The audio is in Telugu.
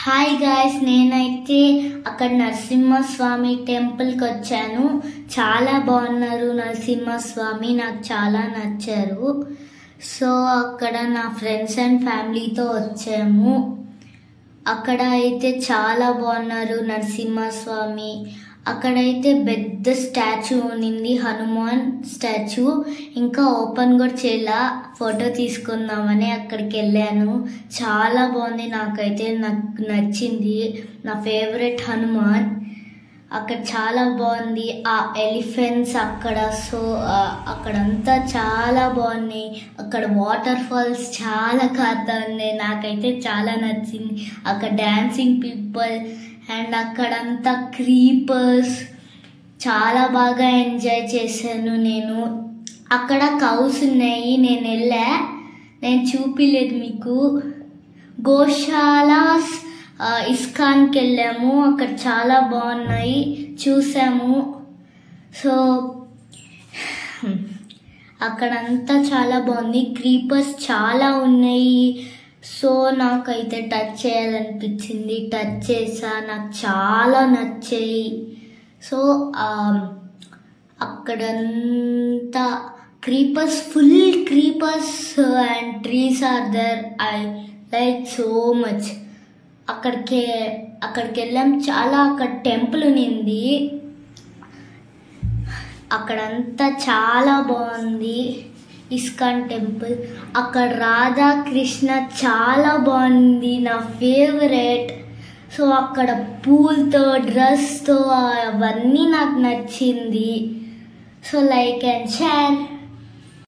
హాయ్ గాయ్స్, నేనైతే అక్కడ నరసింహస్వామి టెంపుల్కి వచ్చాను. చాలా బాగున్నారు నరసింహస్వామి, నాకు చాలా నచ్చారు. సో అక్కడ నా ఫ్రెండ్స్ అండ్ ఫ్యామిలీతో వచ్చాము. అక్కడ అయితే చాలా బాగున్నారు నరసింహస్వామి. అక్కడైతే పెద్ద స్టాచ్యూ ఉన్నింది, హనుమాన్ స్టాచ్యూ. ఇంకా ఓపెన్ కూడా చేయాల, ఫోటో తీసుకుందామని అక్కడికి వెళ్ళాను. చాలా బాగుంది, నాకైతే నాకు నచ్చింది. నా ఫేవరెట్ హనుమాన్. అక్కడ చాలా బాగుంది. ఆ ఎలిఫెంట్స్ అక్కడ, సో అక్కడంతా చాలా బాగున్నాయి. అక్కడ వాటర్ ఫాల్స్ చాలా కాతా ఉన్నాయి, నాకైతే చాలా నచ్చింది. అక్కడ డాన్సింగ్ పీపుల్ అండ్ అక్కడంతా క్రీపర్స్, చాలా బాగా ఎంజాయ్ చేశాను నేను. అక్కడ కౌస్ ఉన్నాయి, నేను వెళ్ళా, నేను చూపిలేదు మీకు. గోశాలాస్ ఇస్కాన్కి వెళ్ళాము, అక్కడ చాలా బాగున్నాయి, చూసాము. సో అక్కడంతా చాలా బాగుంది, క్రీపర్స్ చాలా ఉన్నాయి. సో నాకైతే టచ్ చేయాలనిపించింది, టచ్ చేసా, నాకు చాలా నచ్చాయి. సో అక్కడంతా creepers, full creepers and trees are there. I like so much. అక్కడికి వెళ్ళాం, చాలా అక్కడ టెంపుల్ ఉన్నింది, అక్కడంతా చాలా బాగుంది. ఇస్కాన్ టెంపుల్, అక్కడ రాధాకృష్ణ చాలా బాగుంది, నా ఫేవరెట్. సో అక్కడ పూలతో, డ్రెస్తో అవన్నీ నాకు నచ్చింది. So like and share.